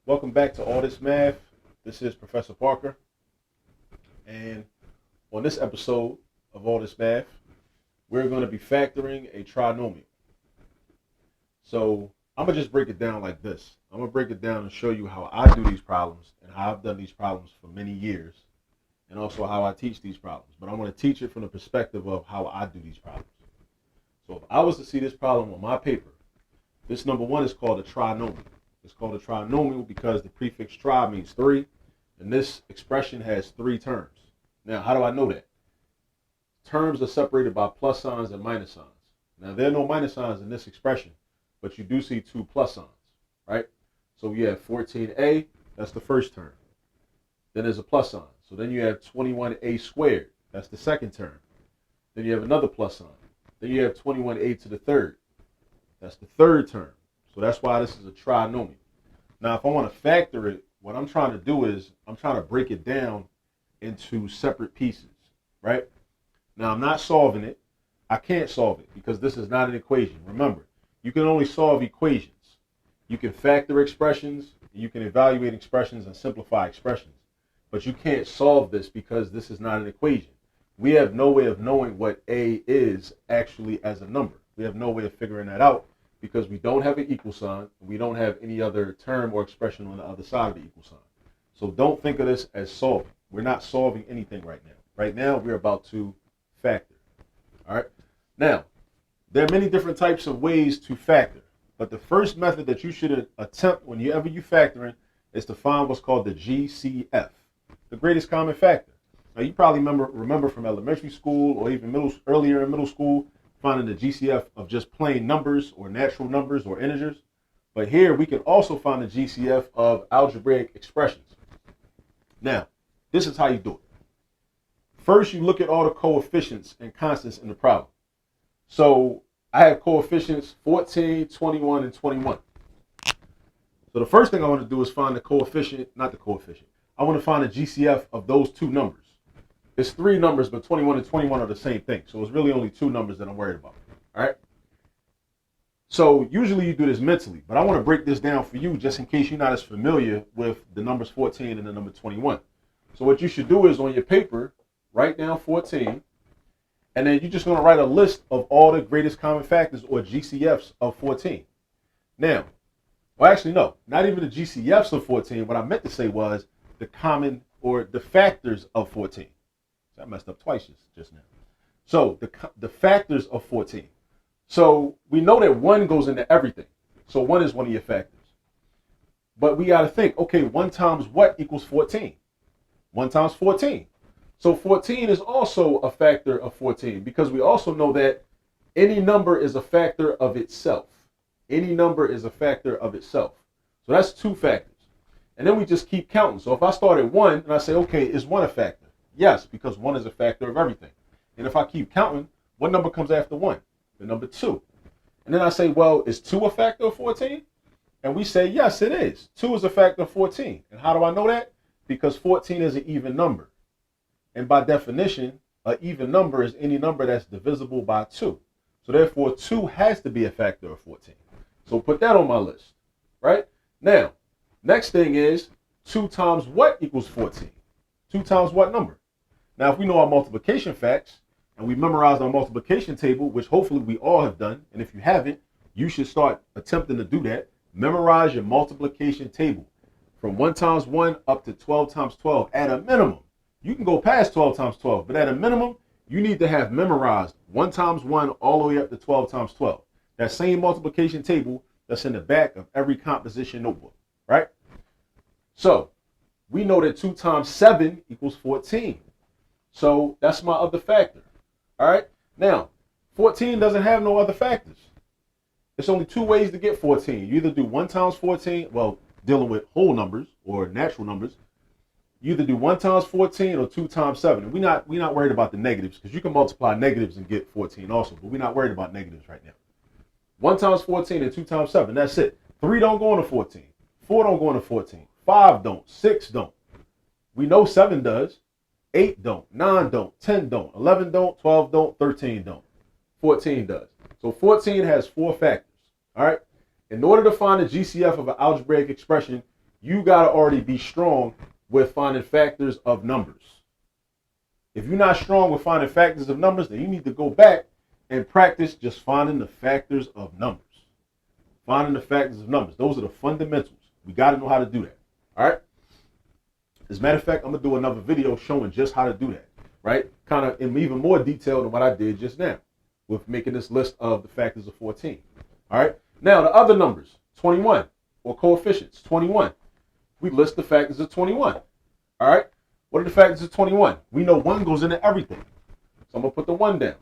Welcome back to All This Math. This is Professor Parker. And on this episode of All This Math, we're going to be factoring a trinomial. So I'm going to just break it down like this. I'm going to break it down and show you how I do these problems and how I've done these problems for many years, and also how I teach these problems. But I want to teach it from the perspective of how I do these problems. So if I was to see this problem on my paper, this number one is called a trinomial. It's called a trinomial because the prefix tri means three, and this expression has three terms. Now, how do I know that? Terms are separated by plus signs and minus signs. Now, there are no minus signs in this expression, but you do see two plus signs, right? So you have 14a, that's the first term. Then there's a plus sign. So then you have 21a squared, that's the second term. Then you have another plus sign. Then you have 21a to the third, that's the third term. So that's why this is a trinomial. Now, if I want to factor it, what I'm trying to do is I'm trying to break it down into separate pieces, right? Now, I'm not solving it. I can't solve it because this is not an equation. Remember, you can only solve equations. You can factor expressions, you can evaluate expressions and simplify expressions. But you can't solve this because this is not an equation. We have no way of knowing what A is actually as a number. We have no way of figuring that out, because we don't have an equal sign, and we don't have any other term or expression on the other side of the equal sign. So don't think of this as solving. We're not solving anything right now. Right now, we're about to factor. All right? Now, there are many different types of ways to factor, but the first method that you should attempt whenever you factoring is to find what's called the GCF, the greatest common factor. Now, you probably remember from elementary school or even earlier in middle school, finding the GCF of just plain numbers or natural numbers or integers. But here we can also find the GCF of algebraic expressions. Now, this is how you do it. First, you look at all the coefficients and constants in the problem. So I have coefficients 14, 21, and 21. So the first thing I want to do is find the coefficient, not the coefficient. I want to find the GCF of those two numbers. It's three numbers, but 21 and 21 are the same thing. So it's really only two numbers that I'm worried about. All right. So usually you do this mentally, but I want to break this down for you just in case you're not as familiar with the numbers 14 and the number 21. So what you should do is on your paper, write down 14, and then you're just going to write a list of all the greatest common factors or GCFs of 14. Now, well, actually, no, not even the GCFs of 14. What I meant to say was the common or the factors of 14. I messed up twice just now. So the factors of 14. So we know that 1 goes into everything. So 1 is one of your factors. But we got to think, okay, 1 times what equals 14? 1 times 14. So 14 is also a factor of 14 because we also know that any number is a factor of itself. Any number is a factor of itself. So that's 2 factors. And then we just keep counting. So if I start at 1 and I say, okay, is 1 a factor? Yes, because 1 is a factor of everything. And if I keep counting, what number comes after 1? The number 2. And then I say, well, is 2 a factor of 14? And we say, yes, it is. 2 is a factor of 14. And how do I know that? Because 14 is an even number. And by definition, an even number is any number that's divisible by 2. So therefore, 2 has to be a factor of 14. So put that on my list, right? Now, next thing is 2 times what equals 14? 2 times what number? Now, if we know our multiplication facts and we memorized our multiplication table, which hopefully we all have done, and if you haven't, you should start attempting to do that. Memorize your multiplication table from 1 times 1 up to 12 times 12 at a minimum. You can go past 12 times 12, but at a minimum, you need to have memorized 1 times 1 all the way up to 12 times 12. That same multiplication table that's in the back of every composition notebook, right? So we know that 2 times 7 equals 14. So that's my other factor. All right. Now, 14 doesn't have no other factors. It's only 2 ways to get 14. You either do 1 times 14, well, dealing with whole numbers or natural numbers. You either do 1 times 14 or 2 times 7. And we're not worried about the negatives because you can multiply negatives and get 14 also, but we're not worried about negatives right now. 1 times 14 and 2 times 7. That's it. 3 don't go into 14. 4 don't go into 14. 5 don't. 6 don't. We know 7 does. 8 don't, 9 don't, 10 don't, 11 don't, 12 don't, 13 don't, 14 does. So 14 has 4 factors, all right? In order to find the GCF of an algebraic expression, you got to already be strong with finding factors of numbers. If you're not strong with finding factors of numbers, then you need to go back and practice just finding the factors of numbers. Finding the factors of numbers. Those are the fundamentals. We got to know how to do that. All right? As a matter of fact, I'm going to do another video showing just how to do that. Right? Kind of in even more detail than what I did just now with making this list of the factors of 14. All right? Now, the other numbers, 21, or coefficients, 21. We list the factors of 21. All right? What are the factors of 21? We know 1 goes into everything. So I'm going to put the 1 down.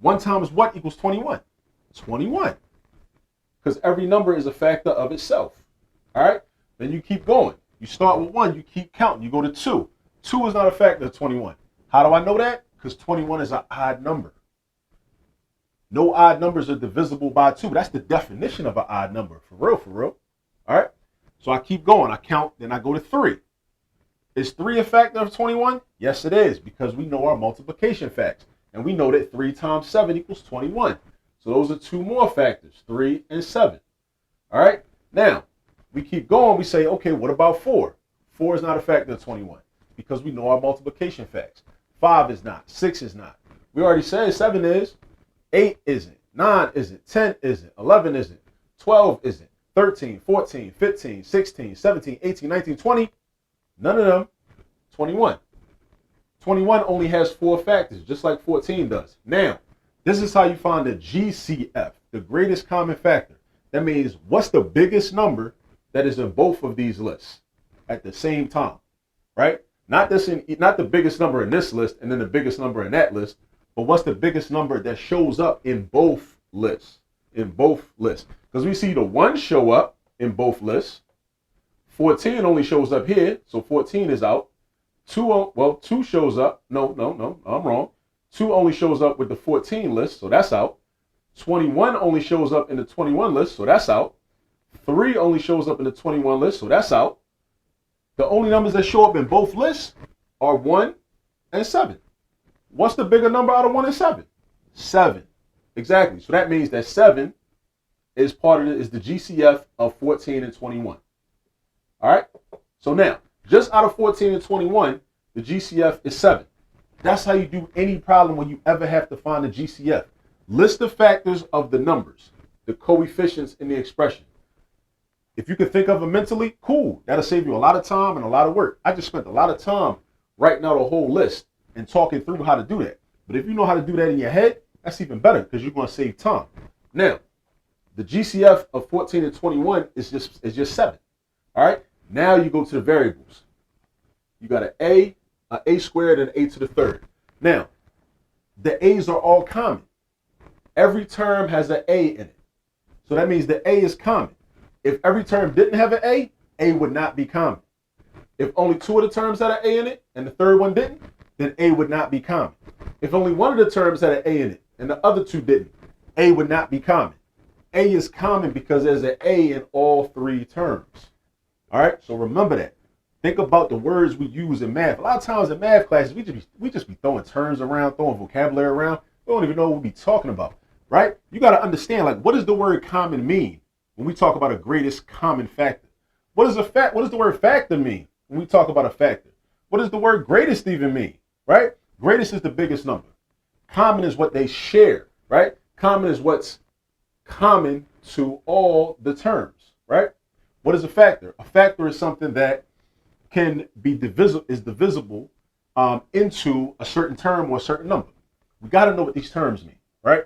1 times what equals 21? 21. Because every number is a factor of itself. All right? Then you keep going. You start with 1. You keep counting. You go to 2. 2 is not a factor of 21. How do I know that? Because 21 is an odd number. No odd numbers are divisible by 2. That's the definition of an odd number. For real, for real. All right? So I keep going. I count. Then I go to 3. Is 3 a factor of 21? Yes, it is, because we know our multiplication facts. And we know that 3 times 7 equals 21. So those are 2 more factors, 3 and 7. All right? Now, we keep going. We say, okay, what about 4? 4 is not a factor of 21 because we know our multiplication facts. 5 is not. 6 is not. We already said 7 is. 8 isn't. 9 isn't. 10 isn't. 11 isn't. 12 isn't. 13, 14, 15, 16, 17, 18, 19, 20. None of them. 21. 21 only has 4 factors, just like 14 does. Now, this is how you find the GCF, the greatest common factor. That means what's the biggest number that is in both of these lists at the same time, right? Not the biggest number in this list and then the biggest number in that list, but what's the biggest number that shows up in both lists? In both lists. Because we see the 1 show up in both lists. 14 only shows up here, so 14 is out. 2 shows up. No, I'm wrong. 2 only shows up with the 14 list, so that's out. 21 only shows up in the 21 list, so that's out. 3 only shows up in the 21 list, so that's out. The only numbers that show up in both lists are 1 and 7. What's the bigger number out of 1 and 7? 7. Exactly. So that means that 7 is the GCF of 14 and 21. All right? So now, just out of 14 and 21, the GCF is 7. That's how you do any problem when you ever have to find the GCF. List the factors of the numbers, the coefficients in the expression. If you can think of them mentally, cool. That'll save you a lot of time and a lot of work. I just spent a lot of time writing out a whole list and talking through how to do that. But if you know how to do that in your head, that's even better because you're going to save time. Now, the GCF of 14 and 21 is just 7. All right? Now you go to the variables. You got an a squared, and an a to the third. Now, the a's are all common. Every term has an a in it. So that means the a is common. If every term didn't have an a would not be common. If only 2 of the terms had an a in it and the third one didn't, then a would not be common. If only 1 of the terms had an a in it and the other 2 didn't, a would not be common. A is common because there's an a in all 3 terms. All right, so remember that. Think about the words we use in math. A lot of times in math classes, we just be throwing terms around, throwing vocabulary around. We don't even know what we'll be talking about, right? You got to understand, like, what does the word common mean when we talk about a greatest common factor? What does the word factor mean when we talk about a factor? What does the word greatest even mean, right? Greatest is the biggest number. Common is what they share, right? Common is what's common to all the terms, right? What is a factor? A factor is something that can be divisible into a certain term or a certain number. We got to know what these terms mean, right?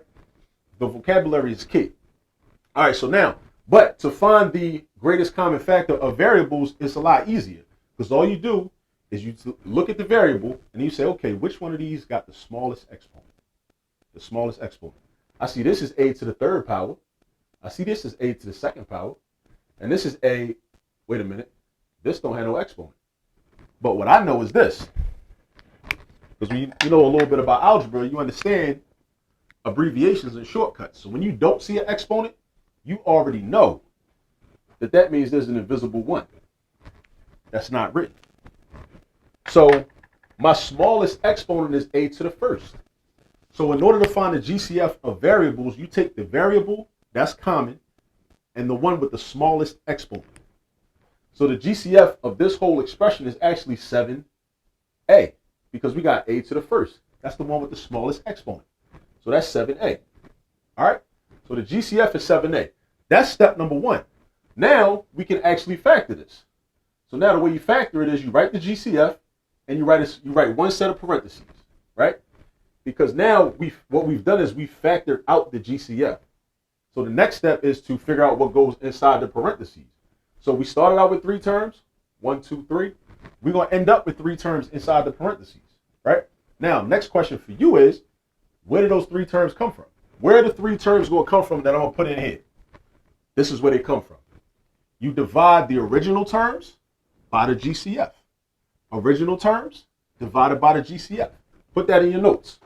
The vocabulary is key. All right, so now, but to find the greatest common factor of variables, it's a lot easier because all you do is you look at the variable and you say, okay, which one of these got the smallest exponent? The smallest exponent. I see this is a to the third power. I see this is a to the second power. And this is a, wait a minute, this don't have no exponent. But what I know is this. Because when you know a little bit about algebra, you understand abbreviations and shortcuts. So when you don't see an exponent, you already know that that means there's an invisible one that's not written. So my smallest exponent is a to the first. So in order to find the GCF of variables, you take the variable, that's common, and the one with the smallest exponent. So the GCF of this whole expression is actually 7a because we got a to the first. That's the one with the smallest exponent. So that's 7a. All right? So the GCF is 7a. That's step number one. Now we can actually factor this. So now the way you factor it is you write the GCF and you write one set of parentheses, right? Because now what we've done is we've factored out the GCF. So the next step is to figure out what goes inside the parentheses. So we started out with 3 terms, 1, 2, 3. We're going to end up with 3 terms inside the parentheses, right? Now, next question for you is, where do those 3 terms come from? Where are the 3 terms going to come from that I'm going to put in here? This is where they come from. You divide the original terms by the GCF. Original terms divided by the GCF. Put that in your notes.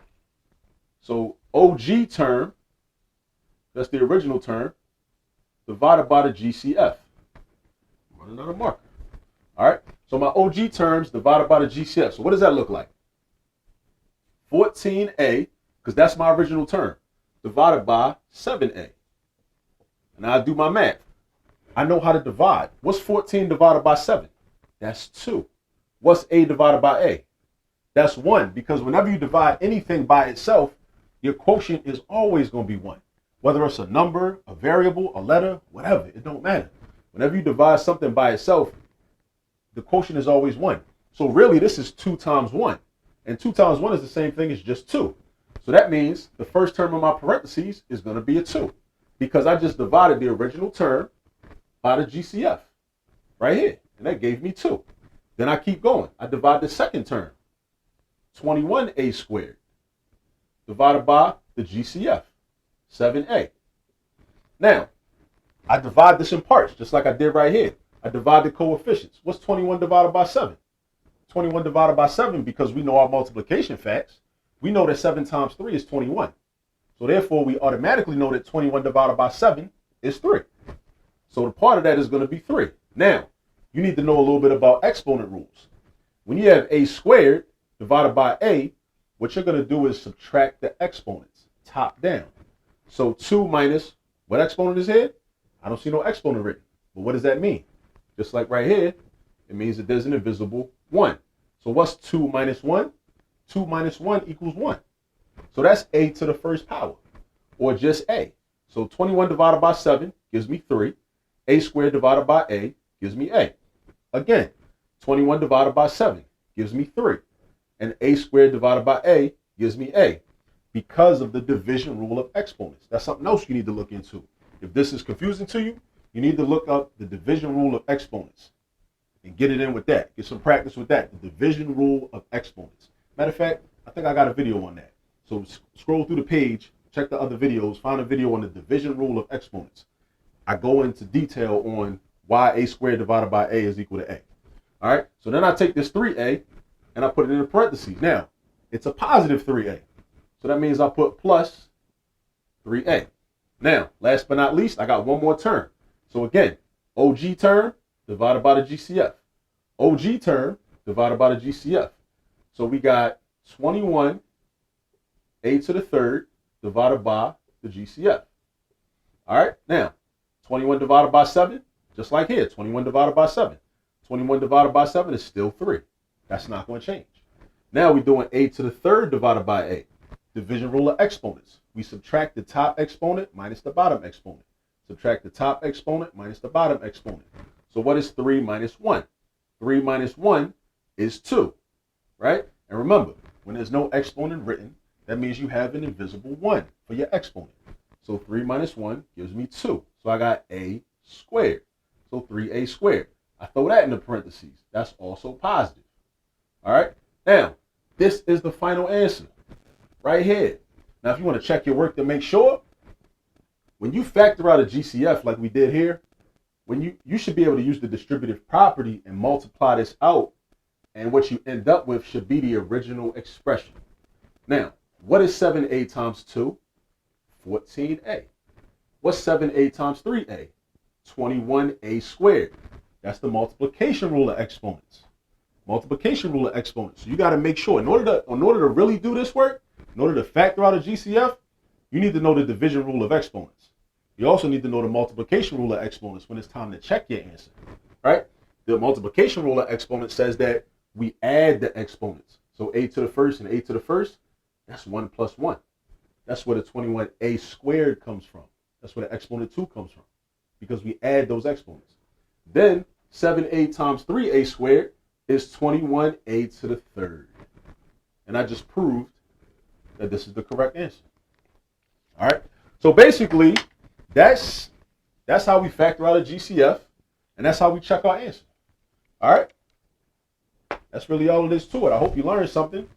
So OG term, that's the original term, divided by the GCF. Run another marker. All right. So my OG terms divided by the GCF. So what does that look like? 14a, because that's my original term, divided by 7a. And I do my math. I know how to divide. What's 14 divided by 7? That's 2. What's a divided by a? That's 1, because whenever you divide anything by itself, your quotient is always going to be 1. Whether it's a number, a variable, a letter, whatever, it don't matter. Whenever you divide something by itself, the quotient is always 1. So really, this is 2 times 1. And 2 times 1 is the same thing as just 2. So that means the first term of my parentheses is going to be a 2, because I just divided the original term by the GCF right here. And that gave me 2. Then I keep going. I divide the second term, 21a squared, divided by the GCF, 7a. Now, I divide this in parts, just like I did right here. I divide the coefficients. What's 21 divided by 7? 21 divided by 7, because we know our multiplication facts. We know that 7 times 3 is 21. So therefore, we automatically know that 21 divided by 7 is 3. So the part of that is going to be 3. Now, you need to know a little bit about exponent rules. When you have a squared divided by a, what you're going to do is subtract the exponents, top down. So 2 minus, what exponent is here? I don't see no exponent written. But what does that mean? Just like right here, it means that there's an invisible 1. So what's 2 minus 1? 2 minus 1 equals 1. So that's a to the first power, or just a. So 21 divided by 7 gives me 3. A squared divided by a gives me a. Again, 21 divided by 7 gives me 3. And a squared divided by a gives me a, because of the division rule of exponents. That's something else you need to look into. If this is confusing to you, you need to look up the division rule of exponents and get it in with that. Get some practice with that, the division rule of exponents. Matter of fact, I think I got a video on that. So scroll through the page, check the other videos, find a video on the division rule of exponents. I go into detail on why a squared divided by a is equal to a. All right, so then I take this 3a and I put it in parentheses. Now, it's a positive 3a. So that means I put plus 3a. Now, last but not least, I got one more term. So again, OG term divided by the GCF. OG term divided by the GCF. So we got 21 a to the third divided by the GCF. All right, now 21 divided by 7, just like here, 21 divided by 7. 21 divided by 7 is still 3. That's not going to change. Now we're doing a to the third divided by a. Division rule of exponents. We subtract the top exponent minus the bottom exponent. Subtract the top exponent minus the bottom exponent. So what is 3 minus 1? 3 minus 1 is 2, right? And remember, when there's no exponent written, that means you have an invisible 1 for your exponent. So 3 minus 1 gives me 2. So I got a squared. So 3a squared. I throw that in the parentheses. That's also positive. All right? Now, this is the final answer right here. Now, if you want to check your work to make sure, when you factor out a GCF like we did here, when you should be able to use the distributive property and multiply this out, and what you end up with should be the original expression. Now, what is 7a times 2? 14a. What's 7a times 3a? 21a squared. That's the multiplication rule of exponents. Multiplication rule of exponents. So you got to make sure, in order to really do this work, in order to factor out a GCF, you need to know the division rule of exponents. You also need to know the multiplication rule of exponents when it's time to check your answer, right? The multiplication rule of exponents says that we add the exponents. So a to the first and a to the first, that's 1 plus 1. That's where the 21a squared comes from. That's where the exponent 2 comes from, because we add those exponents. Then 7a times 3a squared is 21a to the third. And I just proved that this is the correct answer. All right. So basically, that's how we factor out a GCF, and that's how we check our answer. All right. That's really all it is to it. I hope you learned something.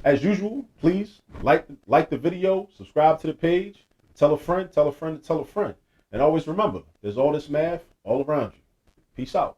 As usual, please like the video, subscribe to the page, tell a friend, tell a friend to tell a friend. And always remember, there's all this math all around you. Peace out.